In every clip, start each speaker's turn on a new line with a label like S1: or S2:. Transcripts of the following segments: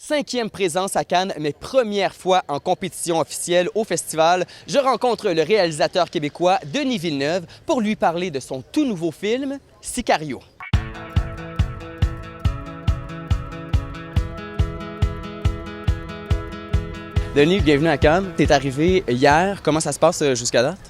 S1: 5e présence à Cannes, mais première fois en compétition officielle au festival. Je rencontre le réalisateur québécois Denis Villeneuve pour lui parler de son tout nouveau film, Sicario. Denis, bienvenue à Cannes. Tu es arrivé hier. Comment ça se passe jusqu'à date?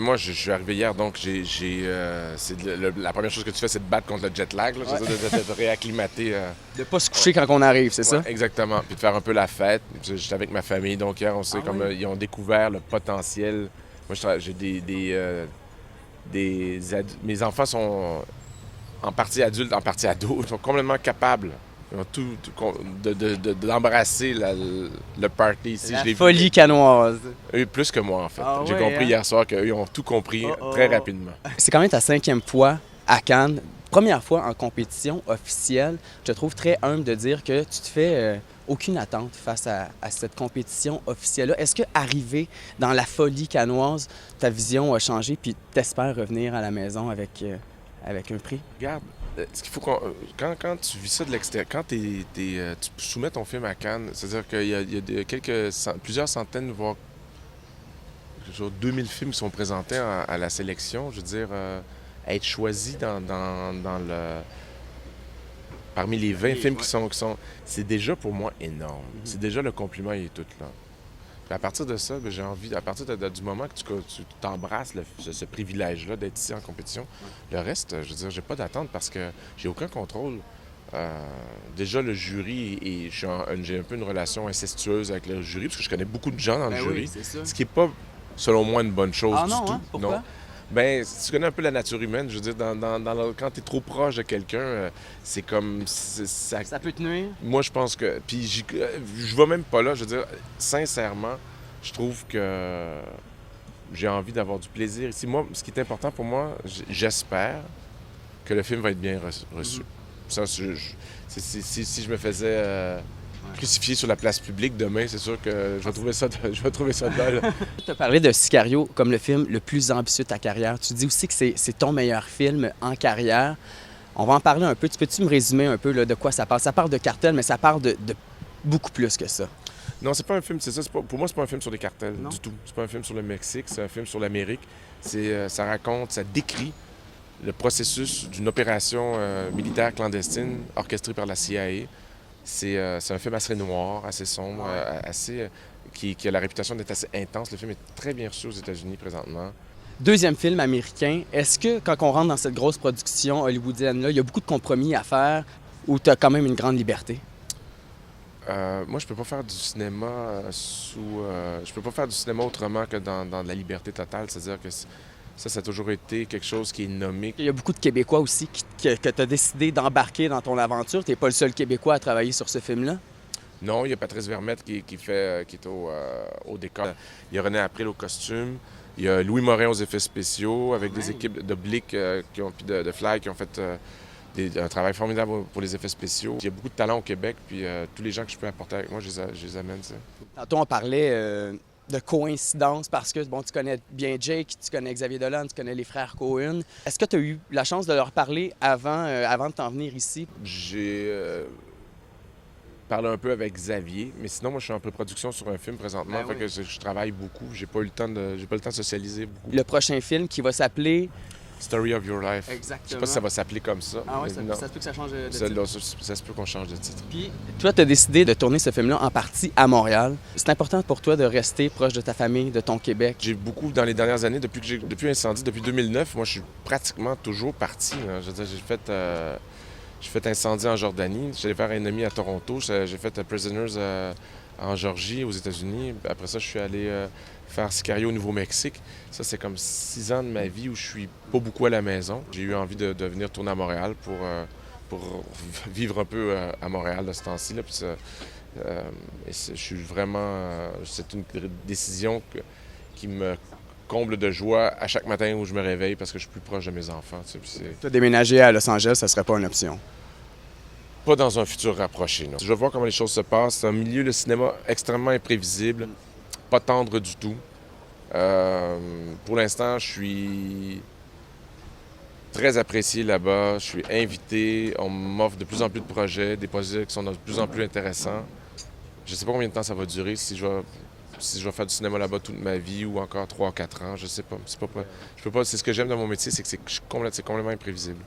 S2: Moi, je suis arrivé hier, donc la première chose que tu fais, c'est de battre contre le jet lag, là, de te réacclimater.
S1: De ne pas se coucher quand on arrive, c'est ça?
S2: Exactement, puis de faire un peu la fête. J'étais avec ma famille, donc hier, on sait ils ont découvert le potentiel. Moi, j'ai mes enfants sont en partie adultes, en partie ados, ils sont complètement capables. Ils ont d'embrasser le party ici.
S1: La folie canoise.
S2: Eux, plus que moi, en fait.
S1: Ah
S2: J'ai
S1: ouais,
S2: compris
S1: hein?
S2: hier soir qu'eux ont tout compris très rapidement.
S1: C'est quand même ta 5e fois à Cannes. Première fois en compétition officielle. Je te trouve très humble de dire que tu te fais aucune attente face à cette compétition officielle-là. Est-ce que arrivé dans la folie canoise, ta vision a changé puis t'espères revenir à la maison avec un prix?
S2: Regarde, ce qu'il faut quand tu vis ça de l'extérieur, quand tu soumets ton film à Cannes, c'est-à-dire qu'il y a plusieurs centaines, voire 2000 films qui sont présentés à la sélection. Je veux dire, être choisi parmi les 20 films qui sont... C'est déjà pour moi énorme. C'est déjà le compliment, il est tout là. Puis à partir de ça, j'ai envie, à partir du moment que tu t'embrasses ce privilège-là d'être ici en compétition, le reste, je veux dire, j'ai pas d'attente parce que j'ai aucun contrôle. Déjà, le jury, et j'ai un peu une relation incestueuse avec le jury, parce que je connais beaucoup de gens dans le jury, ce qui n'est pas, selon moi, une bonne chose du tout.
S1: Hein? Pourquoi?
S2: Non. Ben, si tu connais un peu la nature humaine, je veux dire, quand tu es trop proche de quelqu'un, c'est comme...
S1: Ça peut te nuire?
S2: Moi, je pense que... Puis, je vais même pas là. Je veux dire, sincèrement, je trouve que j'ai envie d'avoir du plaisir ici. Moi, ce qui est important pour moi, j'espère que le film va être bien reçu. Ça, si je me faisais crucifier sur la place publique demain, c'est sûr que je vais trouver ça dole.
S1: Tu as parlé de Sicario comme le film le plus ambitieux de ta carrière. Tu dis aussi que c'est ton meilleur film en carrière. On va en parler un peu. Peux-tu me résumer un peu là, de quoi ça parle? Ça parle de cartel, mais ça parle de beaucoup plus que ça.
S2: Non, c'est pas un film, c'est ça. Pour moi, c'est pas un film sur les cartels du tout. C'est pas un film sur le Mexique, c'est un film sur l'Amérique. Ça décrit le processus d'une opération militaire clandestine orchestrée par la CIA. C'est un film assez noir, assez sombre, qui a la réputation d'être assez intense. Le film est très bien reçu aux États-Unis présentement.
S1: Deuxième film américain, est-ce que quand on rentre dans cette grosse production hollywoodienne-là, il y a beaucoup de compromis à faire ou tu as quand même une grande liberté?
S2: Moi, je peux pas faire du cinéma je peux pas faire du cinéma autrement que dans de la liberté totale. C'est-à-dire que ça a toujours été quelque chose qui est nommé.
S1: Il y a beaucoup de Québécois aussi que tu as décidé d'embarquer dans ton aventure. Tu n'es pas le seul Québécois à travailler sur ce film-là?
S2: Non, il y a Patrice Vermette qui est au décor. Il y a René April au costume. Il y a Louis Morin aux effets spéciaux avec des équipes de Blick puis de Fly qui ont fait un travail formidable pour les effets spéciaux. Il y a beaucoup de talent au Québec, puis tous les gens que je peux apporter avec moi, je les amène. Ça.
S1: Tantôt, on parlait de coïncidence parce que, bon, tu connais bien Jake, tu connais Xavier Dolan, tu connais les frères Cohen. Est-ce que tu as eu la chance de leur parler avant de t'en venir ici?
S2: J'ai parlé un peu avec Xavier, mais sinon, moi, je suis en pré-production sur un film présentement, fait que je travaille beaucoup. J'ai pas le temps de socialiser beaucoup.
S1: Le prochain film qui va s'appeler...
S2: Story of Your Life.
S1: Exactement.
S2: Je sais pas si ça va s'appeler comme ça.
S1: Ah oui, ça se peut que ça change de titre.
S2: Ça se peut qu'on change de titre.
S1: Puis, toi, tu as décidé de tourner ce film-là en partie à Montréal. C'est important pour toi de rester proche de ta famille, de ton Québec.
S2: J'ai beaucoup, dans les dernières années, depuis Incendie, depuis 2009, moi, je suis pratiquement toujours parti. Hein. Je veux dire, j'ai fait Incendie en Jordanie, j'allais faire Ennemi à Toronto, j'ai fait Prisoners en Georgie, aux États-Unis. Après ça, je suis allé faire Sicario au Nouveau-Mexique. Ça, c'est comme 6 ans de ma vie où je suis pas beaucoup à la maison. J'ai eu envie de venir tourner à Montréal pour vivre un peu à Montréal de ce temps-ci. Là. Puis je suis vraiment... c'est une décision qui me comble de joie à chaque matin où je me réveille parce que je suis plus proche de mes enfants. Tu sais,
S1: Toi, déménager à Los Angeles, ça serait pas une option?
S2: Pas dans un futur rapproché, non. Je vais voir comment les choses se passent. C'est un milieu, le cinéma, extrêmement imprévisible, pas tendre du tout. Pour l'instant, je très apprécié là-bas. Je suis invité. On m'offre de plus en plus de projets, des projets qui sont de plus en plus intéressants. Je ne sais pas combien de temps ça va durer, si je vais faire du cinéma là-bas toute ma vie ou encore 3-4 ans, je sais pas. C'est ce que j'aime dans mon métier, c'est que c'est complètement imprévisible.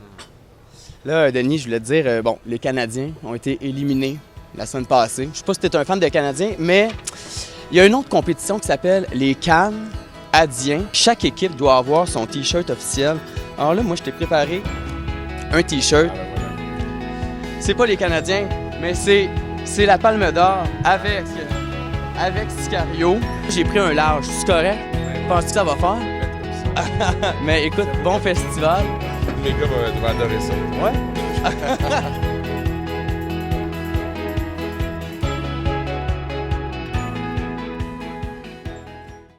S1: Là, Denis, je voulais te dire, les Canadiens ont été éliminés la semaine passée. Je sais pas si tu es un fan des Canadiens, mais il y a une autre compétition qui s'appelle les Cannes Adiens. Chaque équipe doit avoir son T-shirt officiel. Alors là, moi, je t'ai préparé un T-shirt. C'est pas les Canadiens, mais c'est la Palme d'Or avec Sicario. J'ai pris un large. C'est correct? Penses-tu que ça va faire? Mais écoute, bon festival.
S2: Les gars vont adorer ça.
S1: Ouais?